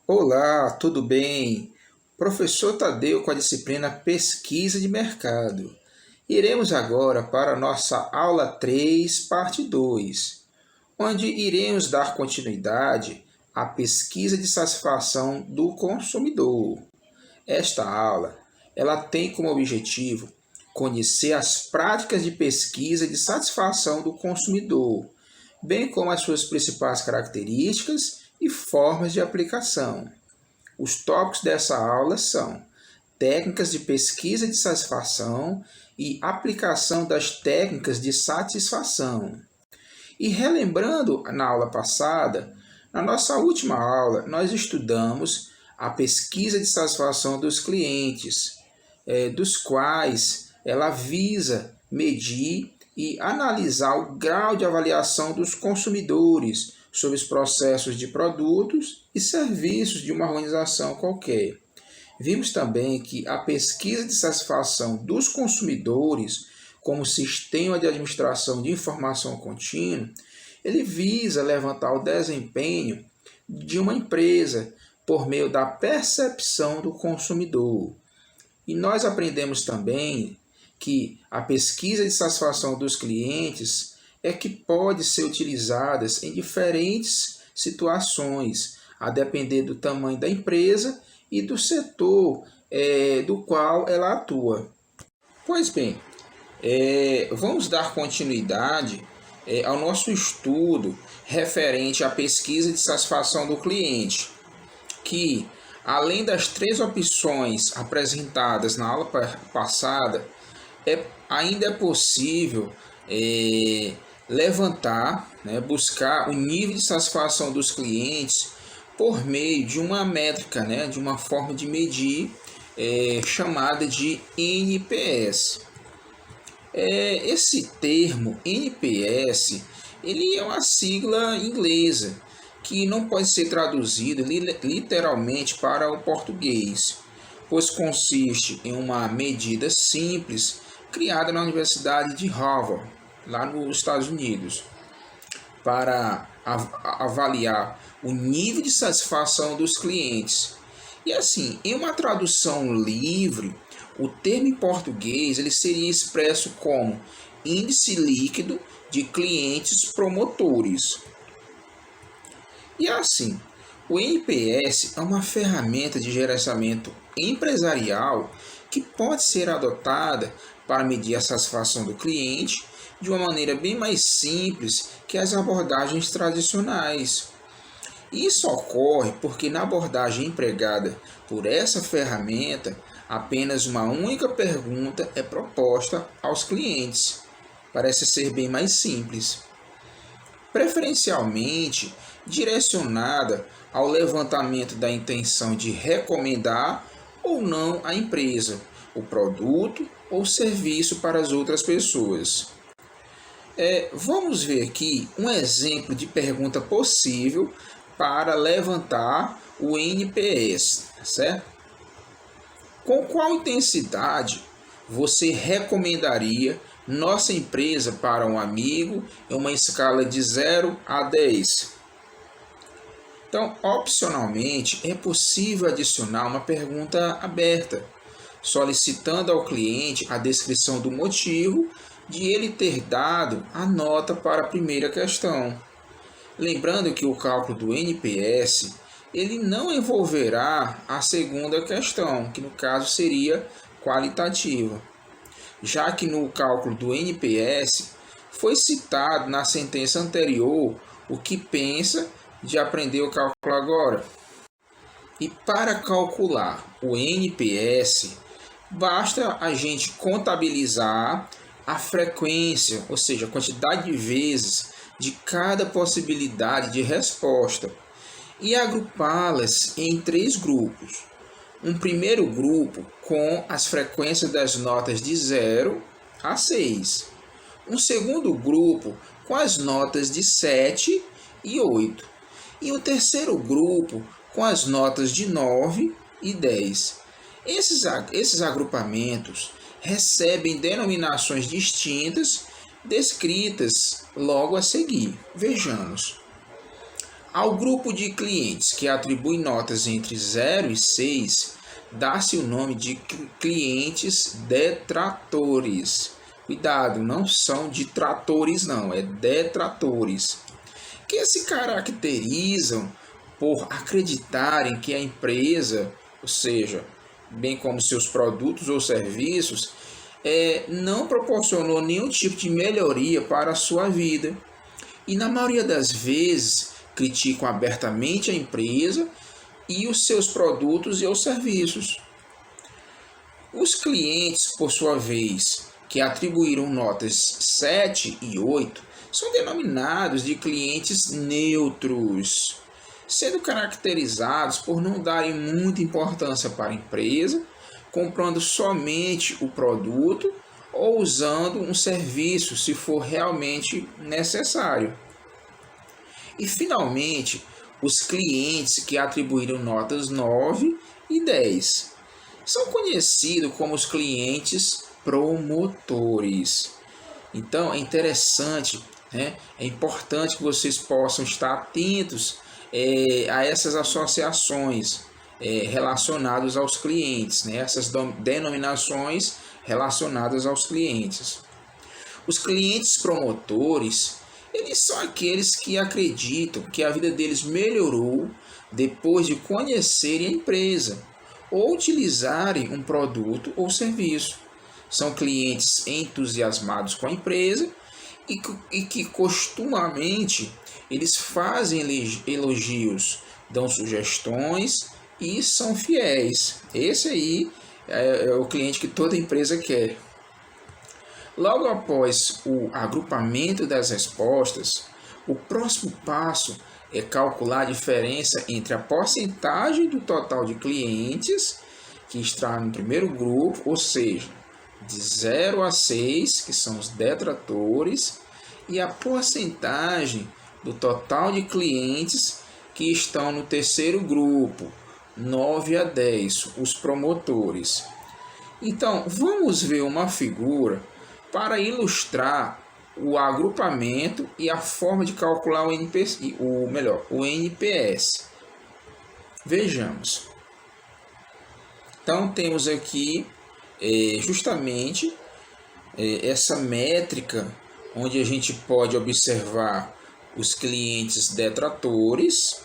Olá, tudo bem? Professor Tadeu com a disciplina Pesquisa de Mercado. Iremos agora para a nossa aula 3, parte 2, onde iremos dar continuidade à pesquisa de satisfação do consumidor. Esta aula, ela tem como objetivo conhecer as práticas de pesquisa de satisfação do consumidor, bem como as suas principais características e formas de aplicação. Os tópicos dessa aula são técnicas de pesquisa de satisfação e aplicação das técnicas de satisfação. E relembrando na aula passada, na nossa última aula, nós estudamos a pesquisa de satisfação dos clientes, dos quais ela visa medir e analisar o grau de avaliação dos consumidores sobre os processos de produtos e serviços de uma organização qualquer. Vimos também que a pesquisa de satisfação dos consumidores, como sistema de administração de informação contínua, ele visa levantar o desempenho de uma empresa por meio da percepção do consumidor. E nós aprendemos também que a pesquisa de satisfação dos clientes é que pode ser utilizada em diferentes situações, a depender do tamanho da empresa e do setor do qual ela atua. Pois bem, vamos dar continuidade ao nosso estudo referente à pesquisa de satisfação do cliente, que, além das 3 opções apresentadas na aula passada, ainda é possível levantar, buscar o nível de satisfação dos clientes por meio de uma métrica, de uma forma de medir chamada de NPS. Esse termo NPS, ele é uma sigla inglesa que não pode ser traduzido literalmente para o português, pois consiste em uma medida simples criada na Universidade de Harvard, lá nos Estados Unidos, para avaliar o nível de satisfação dos clientes. E assim, em uma tradução livre, o termo em português ele seria expresso como índice líquido de clientes promotores. E assim, o NPS é uma ferramenta de gerenciamento empresarial que pode ser adotada para medir a satisfação do cliente de uma maneira bem mais simples que as abordagens tradicionais. Isso ocorre porque na abordagem empregada por essa ferramenta, apenas uma única pergunta é proposta aos clientes. Parece ser bem mais simples. Preferencialmente direcionada ao levantamento da intenção de recomendar ou não a empresa, o produto ou serviço para as outras pessoas. Vamos ver aqui um exemplo de pergunta possível para levantar o NPS, certo? Com qual intensidade você recomendaria nossa empresa para um amigo em uma escala de 0 a 10? Então, opcionalmente, é possível adicionar uma pergunta aberta, solicitando ao cliente a descrição do motivo de ele ter dado a nota para a primeira questão. Lembrando que o cálculo do NPS ele não envolverá a segunda questão, que no caso seria qualitativa, já que no cálculo do NPS foi citado na sentença anterior o que pensa de aprender o cálculo agora. E para calcular o NPS, basta a gente contabilizar a frequência, ou seja, a quantidade de vezes de cada possibilidade de resposta e agrupá-las em 3 grupos. Um primeiro grupo com as frequências das notas de 0 a 6. Um segundo grupo com as notas de 7 e 8. E um terceiro grupo com as notas de 9 e 10. Esses agrupamentos recebem denominações distintas descritas logo a seguir. Vejamos. Ao grupo de clientes que atribui notas entre 0 e 6, dá-se o nome de clientes detratores. Cuidado, não são detratores não, é detratores, que se caracterizam por acreditarem que a empresa, ou seja, bem como seus produtos ou serviços, não proporcionou nenhum tipo de melhoria para a sua vida. E na maioria das vezes criticam abertamente a empresa e os seus produtos e os serviços. Os clientes, por sua vez, que atribuíram notas 7 e 8, são denominados de clientes neutros, sendo caracterizados por não darem muita importância para a empresa, comprando somente o produto ou usando um serviço se for realmente necessário. E, finalmente, os clientes que atribuíram notas 9 e 10 são conhecidos como os clientes promotores. Então, é interessante, né? É importante que vocês possam estar atentos a essas associações relacionadas aos clientes, né? Essas denominações relacionadas aos clientes. Os clientes promotores, eles são aqueles que acreditam que a vida deles melhorou depois de conhecerem a empresa ou utilizarem um produto ou serviço. São clientes entusiasmados com a empresa e que costumamente eles fazem elogios, dão sugestões e são fiéis. Esse aí é o cliente que toda empresa quer. Logo após o agrupamento das respostas, o próximo passo é calcular a diferença entre a porcentagem do total de clientes que está no primeiro grupo, ou seja, de 0 a 6, que são os detratores, e a porcentagem do total de clientes que estão no terceiro grupo, 9 a 10, os promotores. Então, vamos ver uma figura para ilustrar o agrupamento e a forma de calcular o NPS. Vejamos. Então, temos aqui justamente essa métrica onde a gente pode observar os clientes detratores,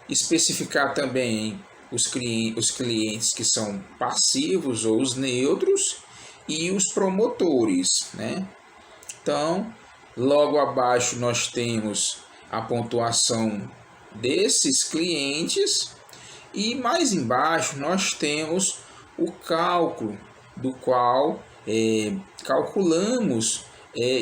especificar também os clientes que são passivos ou os neutros e os promotores, né? Então, logo abaixo nós temos a pontuação desses clientes e mais embaixo nós temos o cálculo do qual calculamos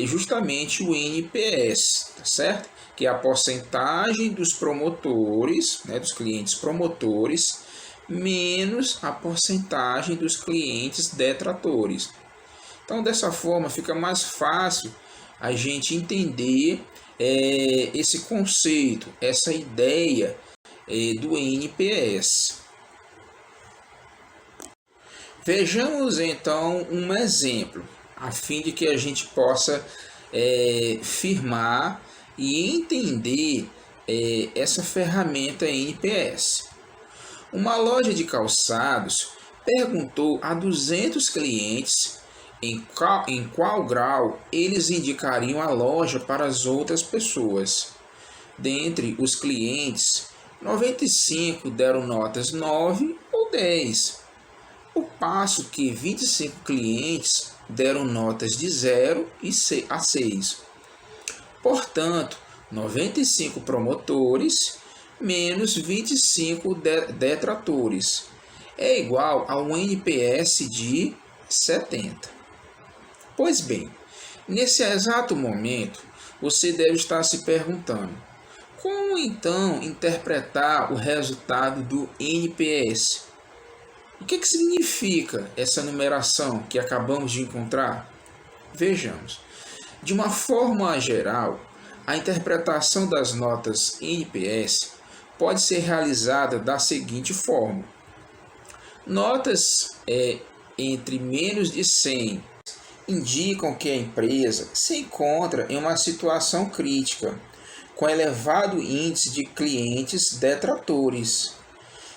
justamente o NPS, tá certo? Que é a porcentagem dos promotores, né, dos clientes promotores, menos a porcentagem dos clientes detratores. Então, dessa forma, fica mais fácil a gente entender esse conceito, essa ideia do NPS. Vejamos então um exemplo, a fim de que a gente possa firmar e entender essa ferramenta NPS. Uma loja de calçados perguntou a 200 clientes em qual grau eles indicariam a loja para as outras pessoas. Dentre os clientes, 95 deram notas 9 ou 10, ao passo que 25 clientes deram notas de 0 a 6. Portanto, 95 promotores menos 25 detratores é igual a um NPS de 70. Pois bem, nesse exato momento, você deve estar se perguntando: como então interpretar o resultado do NPS? O que significa essa numeração que acabamos de encontrar? Vejamos. De uma forma geral, a interpretação das notas NPS pode ser realizada da seguinte forma: notas entre menos de 100 indicam que a empresa se encontra em uma situação crítica, com elevado índice de clientes detratores.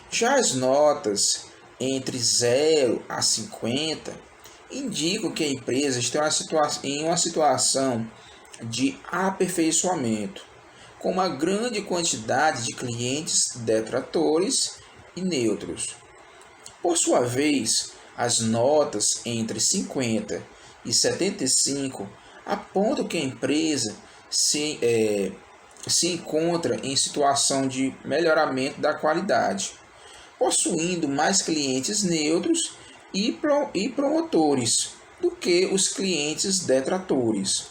Já as notas entre 0 a 50 indicam que a empresa está em uma situação de aperfeiçoamento, com uma grande quantidade de clientes detratores e neutros. Por sua vez, as notas entre 50 e 75 apontam que a empresa se encontra em situação de melhoramento da qualidade, possuindo mais clientes neutros e promotores do que os clientes detratores.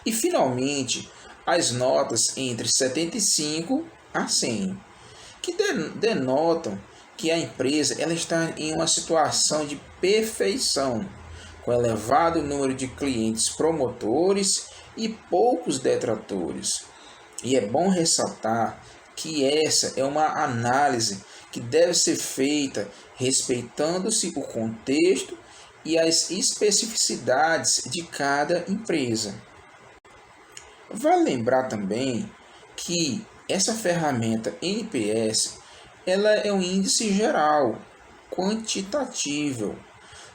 E, finalmente, as notas entre 75 a 100, que denotam que a empresa ela está em uma situação de perfeição, com elevado número de clientes promotores e poucos detratores. E é bom ressaltar que essa é uma análise que deve ser feita respeitando-se o contexto e as especificidades de cada empresa. Vale lembrar também que essa ferramenta NPS ela é um índice geral, quantitativo,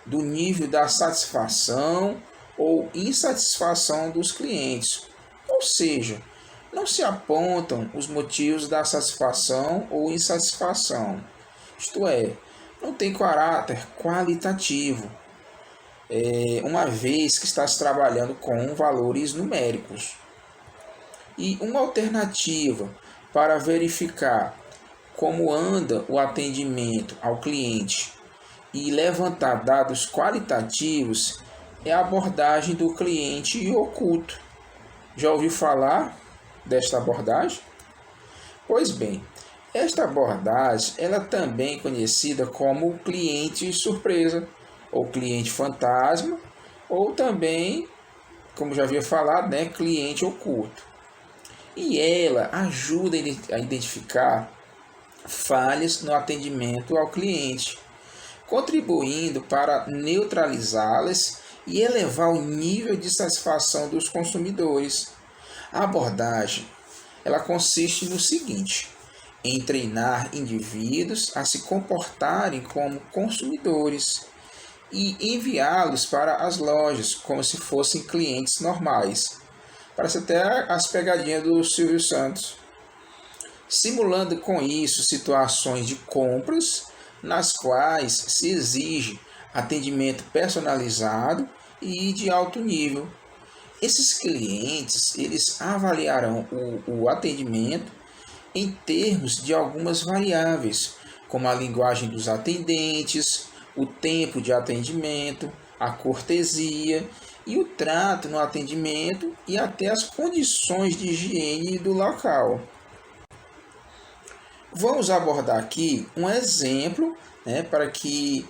do nível da satisfação ou insatisfação dos clientes. Ou seja, não se apontam os motivos da satisfação ou insatisfação. Isto é, não tem caráter qualitativo, uma vez que está se trabalhando com valores numéricos. E uma alternativa para verificar como anda o atendimento ao cliente e levantar dados qualitativos é a abordagem do cliente oculto. Já ouviu falar desta abordagem? Pois bem, esta abordagem ela também é conhecida como cliente surpresa, ou cliente fantasma, ou também, como já havia falado, cliente oculto. E ela ajuda a identificar falhas no atendimento ao cliente, contribuindo para neutralizá-las e elevar o nível de satisfação dos consumidores. A abordagem ela consiste no seguinte: em treinar indivíduos a se comportarem como consumidores e enviá-los para as lojas como se fossem clientes normais. Parece até as pegadinhas do Silvio Santos. Simulando com isso situações de compras nas quais se exige atendimento personalizado e de alto nível. Esses clientes eles avaliarão o atendimento em termos de algumas variáveis, como a linguagem dos atendentes, o tempo de atendimento, a cortesia e o trato no atendimento e até as condições de higiene do local. Vamos abordar aqui um exemplo, para que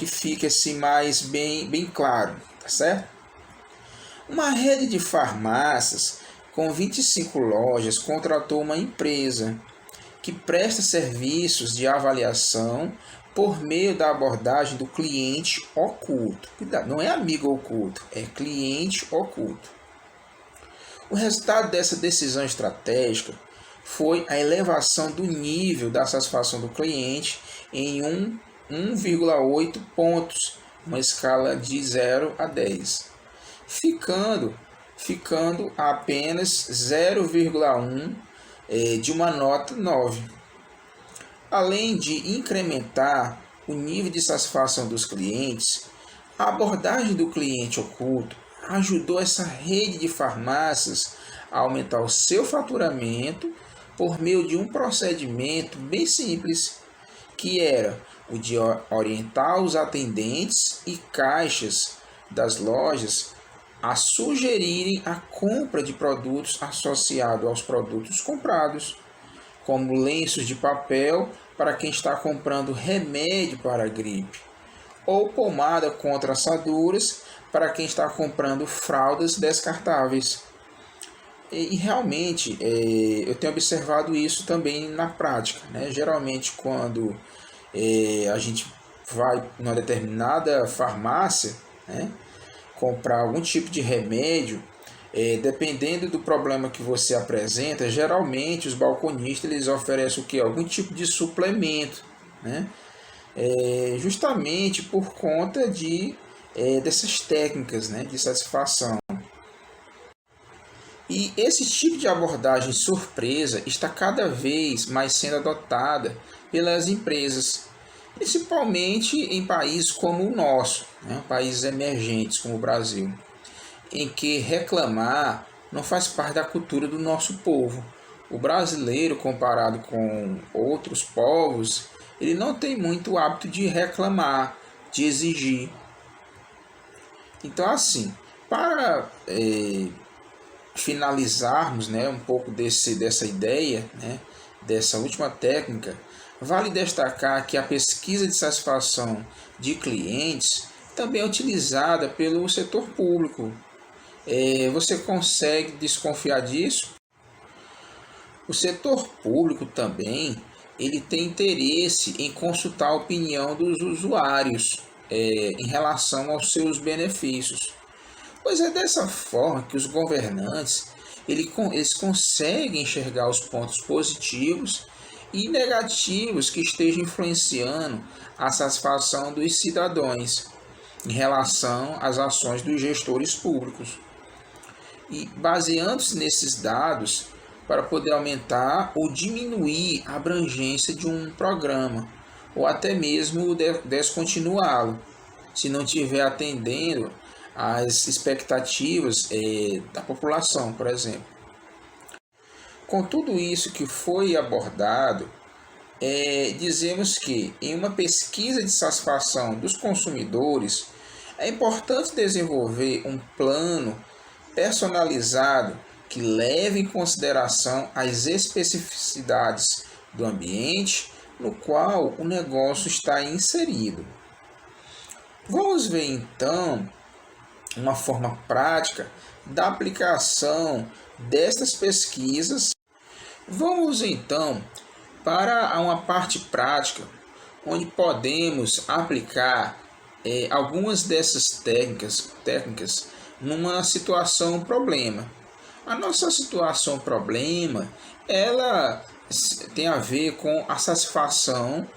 fique assim mais bem claro, tá certo? Uma rede de farmácias com 25 lojas contratou uma empresa que presta serviços de avaliação por meio da abordagem do cliente oculto. Cuidado, não é amigo oculto, é cliente oculto. O resultado dessa decisão estratégica foi a elevação do nível da satisfação do cliente em 1,8 pontos, uma escala de 0 a 10, ficando apenas 0,1 de uma nota 9. Além de incrementar o nível de satisfação dos clientes, a abordagem do cliente oculto ajudou essa rede de farmácias a aumentar o seu faturamento por meio de um procedimento bem simples, que era o de orientar os atendentes e caixas das lojas a sugerirem a compra de produtos associados aos produtos comprados, como lenços de papel para quem está comprando remédio para a gripe, ou pomada contra assaduras para quem está comprando fraldas descartáveis. E realmente eu tenho observado isso também na prática, Geralmente quando a gente vai numa determinada farmácia, comprar algum tipo de remédio, Dependendo do problema que você apresenta, geralmente os balconistas eles oferecem o que? Algum tipo de suplemento, né? Justamente por conta dessas técnicas, né, de satisfação. E esse tipo de abordagem surpresa está cada vez mais sendo adotada pelas empresas, principalmente em países como o nosso, né, países emergentes como o Brasil, em que reclamar não faz parte da cultura do nosso povo. O brasileiro, comparado com outros povos, ele não tem muito hábito de reclamar, de exigir. Então, assim, para finalizarmos, né, um pouco dessa ideia, né, dessa última técnica, vale destacar que a pesquisa de satisfação de clientes também é utilizada pelo setor público. Você consegue desconfiar disso? O setor público também ele tem interesse em consultar a opinião dos usuários em relação aos seus benefícios. Pois é dessa forma que os governantes eles conseguem enxergar os pontos positivos e negativos que estejam influenciando a satisfação dos cidadãos em relação às ações dos gestores públicos. E baseando-se nesses dados para poder aumentar ou diminuir a abrangência de um programa, ou até mesmo descontinuá-lo, se não estiver atendendo às expectativas da população, por exemplo. Com tudo isso que foi abordado, dizemos que em uma pesquisa de satisfação dos consumidores, é importante desenvolver um plano personalizado que leve em consideração as especificidades do ambiente no qual o negócio está inserido. Vamos ver então uma forma prática da aplicação destas pesquisas. Vamos então para uma parte prática, onde podemos aplicar algumas dessas técnicas numa situação problema. A nossa situação problema, ela tem a ver com a satisfação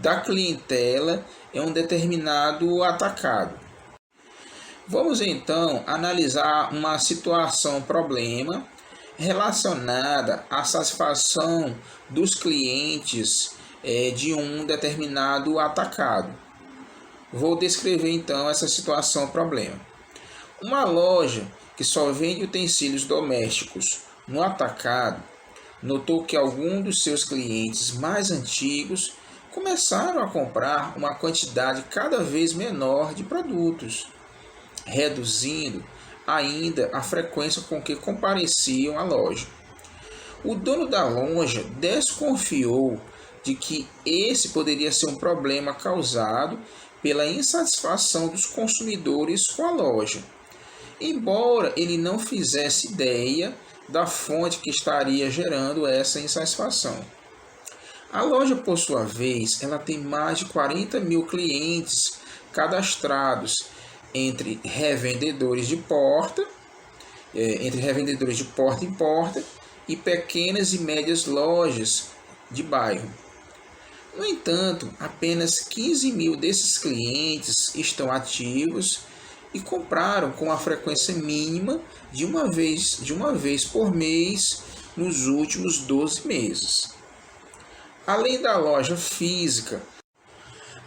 da clientela em um determinado atacado. Vamos então analisar uma situação problema relacionada à satisfação dos clientes de um determinado atacado. Vou descrever então essa situação problema. Uma loja que só vende utensílios domésticos no atacado notou que alguns dos seus clientes mais antigos começaram a comprar uma quantidade cada vez menor de produtos, reduzindo ainda a frequência com que compareciam à loja. O dono da loja desconfiou de que esse poderia ser um problema causado pela insatisfação dos consumidores com a loja, embora ele não fizesse ideia da fonte que estaria gerando essa insatisfação. A loja, por sua vez, ela tem mais de 40 mil clientes cadastrados entre revendedores de porta em porta e pequenas e médias lojas de bairro. No entanto, apenas 15 mil desses clientes estão ativos e compraram com a frequência mínima de uma vez por mês nos últimos 12 meses. Além da loja física,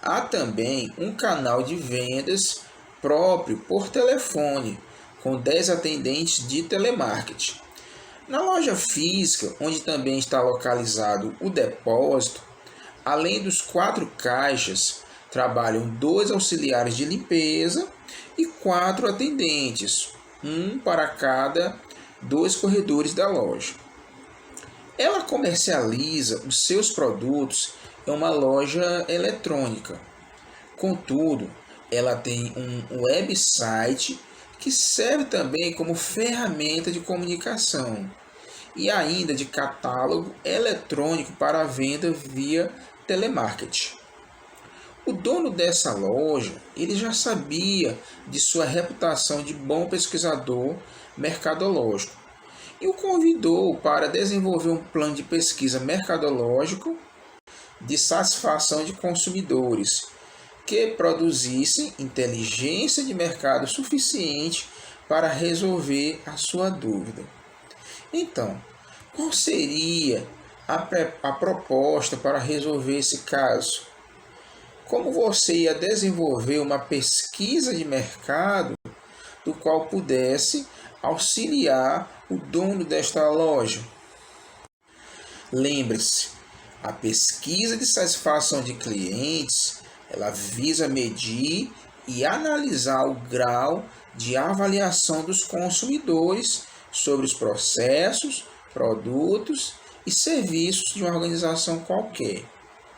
há também um canal de vendas próprio por telefone, com 10 atendentes de telemarketing. Na loja física, onde também está localizado o depósito, além dos 4 caixas, trabalham 2 auxiliares de limpeza e 4 atendentes, um para cada 2 corredores da loja. Ela comercializa os seus produtos em uma loja eletrônica. Contudo, ela tem um website que serve também como ferramenta de comunicação e ainda de catálogo eletrônico para a venda via telemarketing. O dono dessa loja, ele já sabia de sua reputação de bom pesquisador mercadológico e o convidou para desenvolver um plano de pesquisa mercadológico de satisfação de consumidores que produzissem inteligência de mercado suficiente para resolver a sua dúvida. Então, qual seria a proposta para resolver esse caso? Como você ia desenvolver uma pesquisa de mercado do qual pudesse auxiliar o dono desta loja? Lembre-se, a pesquisa de satisfação de clientes, ela visa medir e analisar o grau de avaliação dos consumidores sobre os processos, produtos e serviços de uma organização qualquer.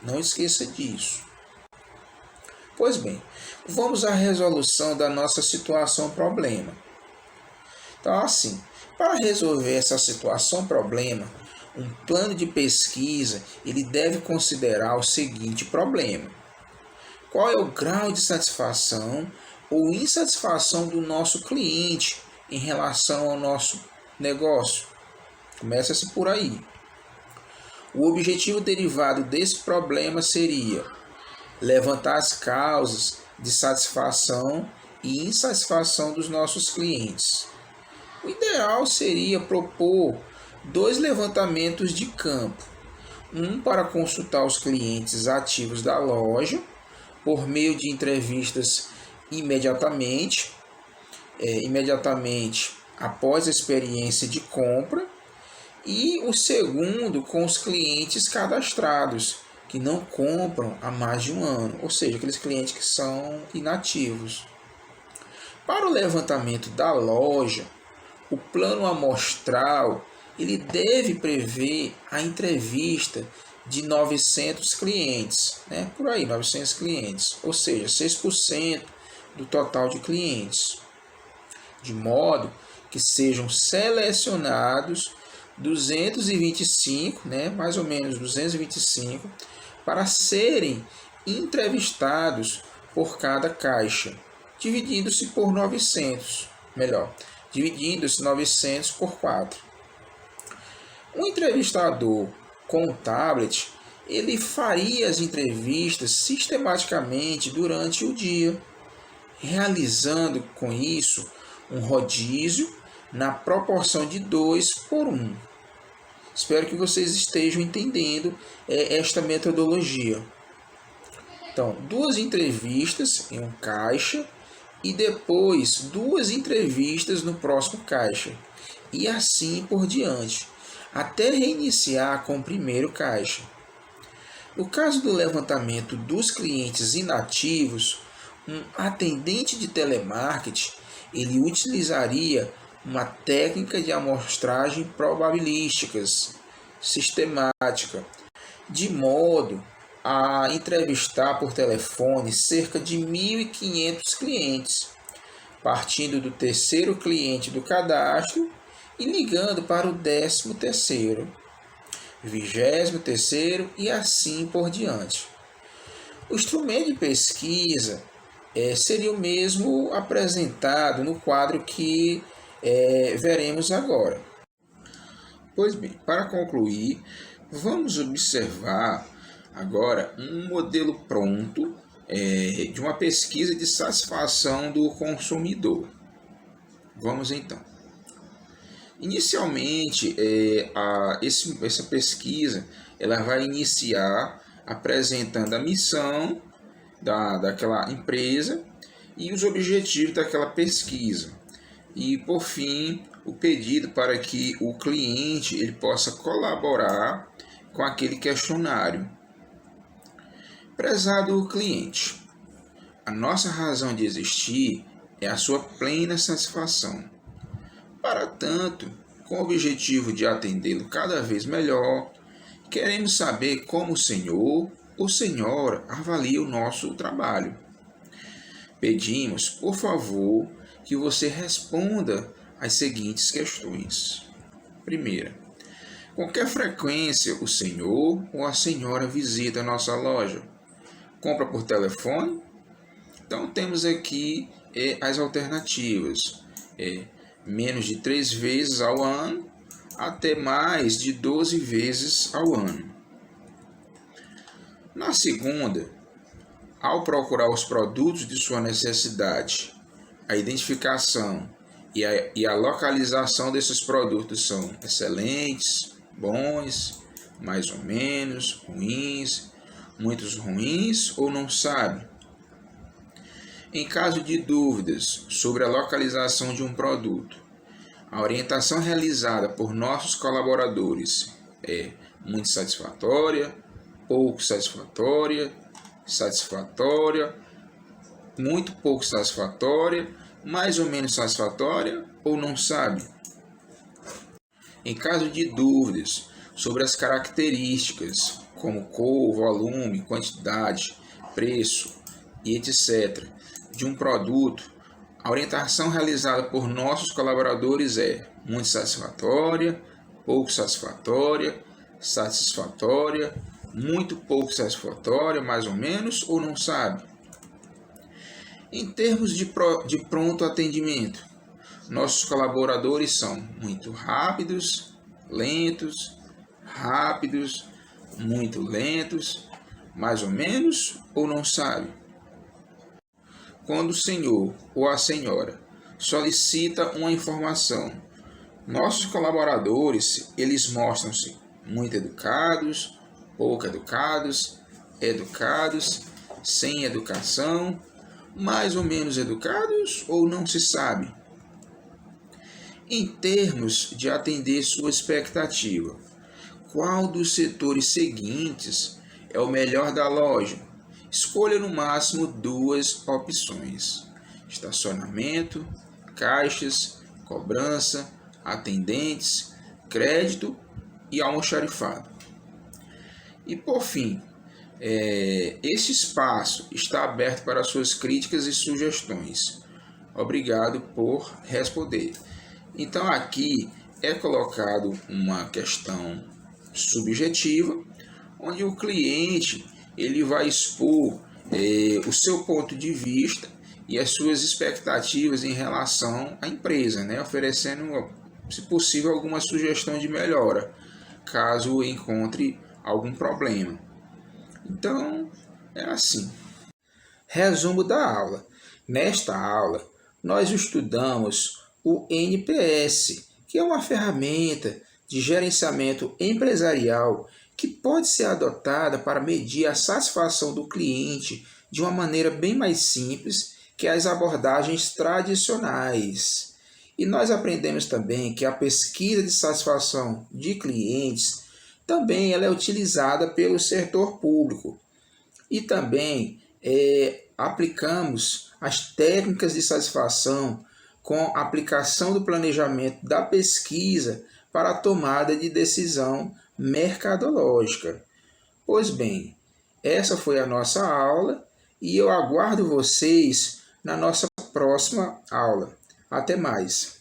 Não esqueça disso. Pois bem, vamos à resolução da nossa situação-problema. Então, assim, para resolver essa situação-problema, um plano de pesquisa ele deve considerar o seguinte problema: qual é o grau de satisfação ou insatisfação do nosso cliente em relação ao nosso negócio? Começa-se por aí. O objetivo derivado desse problema seria levantar as causas de satisfação e insatisfação dos nossos clientes. O ideal seria propor 2 levantamentos de campo, um para consultar os clientes ativos da loja por meio de entrevistas imediatamente após a experiência de compra, e o segundo com os clientes cadastrados, que não compram há mais de um ano, ou seja, aqueles clientes que são inativos. Para o levantamento da loja, o plano amostral ele deve prever a entrevista de 900 clientes, por aí, 900 clientes, ou seja, 6% do total de clientes, de modo que sejam selecionados 225, mais ou menos 225, para serem entrevistados por cada caixa, dividindo-se por 900, dividindo-se 900 por 4. Um entrevistador com o tablet, ele faria as entrevistas sistematicamente durante o dia, realizando com isso um rodízio na proporção de 2:1. Espero que vocês estejam entendendo esta metodologia. Então, 2 entrevistas em um caixa e depois 2 entrevistas no próximo caixa. E assim por diante, até reiniciar com o primeiro caixa. No caso do levantamento dos clientes inativos, um atendente de telemarketing ele utilizaria uma técnica de amostragem probabilísticas sistemática, de modo a entrevistar por telefone cerca de 1.500 clientes, partindo do terceiro cliente do cadastro e ligando para o 13º, 23º e assim por diante. O instrumento de pesquisa seria o mesmo apresentado no quadro que veremos agora. Pois bem, para concluir, vamos observar agora um modelo pronto de uma pesquisa de satisfação do consumidor. Vamos então. Inicialmente, essa pesquisa ela vai iniciar apresentando a missão daquela empresa e os objetivos daquela pesquisa. E, por fim, o pedido para que o cliente ele possa colaborar com aquele questionário. Prezado cliente, a nossa razão de existir é a sua plena satisfação. Para tanto, com o objetivo de atendê-lo cada vez melhor, queremos saber como o senhor ou senhora avalia o nosso trabalho. Pedimos, por favor, que você responda às seguintes questões. Primeira, com que frequência o senhor ou a senhora visita a nossa loja? Compra por telefone? Então temos aqui as alternativas. menos de 3 vezes ao ano, até mais de 12 vezes ao ano. Na segunda, ao procurar os produtos de sua necessidade, a identificação e a localização desses produtos são excelentes, bons, mais ou menos, ruins, muitos ruins ou não sabe. Em caso de dúvidas sobre a localização de um produto, a orientação realizada por nossos colaboradores é muito satisfatória, pouco satisfatória, satisfatória, muito pouco satisfatória, mais ou menos satisfatória ou não sabe. Em caso de dúvidas sobre as características, como cor, volume, quantidade, preço e etc., de um produto, a orientação realizada por nossos colaboradores é muito satisfatória, pouco satisfatória, satisfatória, muito pouco satisfatória, mais ou menos, ou não sabe. Em termos de pronto atendimento, nossos colaboradores são muito rápidos, muito lentos, mais ou menos, ou não sabe. Quando o senhor ou a senhora solicita uma informação, nossos colaboradores, eles mostram-se muito educados, pouco educados, educados, sem educação, mais ou menos educados ou não se sabe. Em termos de atender sua expectativa, qual dos setores seguintes é o melhor da loja? Escolha no máximo 2 opções: estacionamento, caixas, cobrança, atendentes, crédito e almoxarifado. E por fim, este espaço está aberto para suas críticas e sugestões. Obrigado por responder. Então aqui é colocado uma questão subjetiva, onde o cliente ele vai expor o seu ponto de vista e as suas expectativas em relação à empresa, né? Oferecendo, se possível, alguma sugestão de melhora, caso encontre algum problema. Então, é assim. Resumo da aula. Nesta aula, nós estudamos o NPS, que é uma ferramenta de gerenciamento empresarial que pode ser adotada para medir a satisfação do cliente de uma maneira bem mais simples que as abordagens tradicionais. E nós aprendemos também que a pesquisa de satisfação de clientes também ela é utilizada pelo setor público. E também aplicamos as técnicas de satisfação com a aplicação do planejamento da pesquisa para a tomada de decisão mercadológica. Pois bem, essa foi a nossa aula e eu aguardo vocês na nossa próxima aula. Até mais!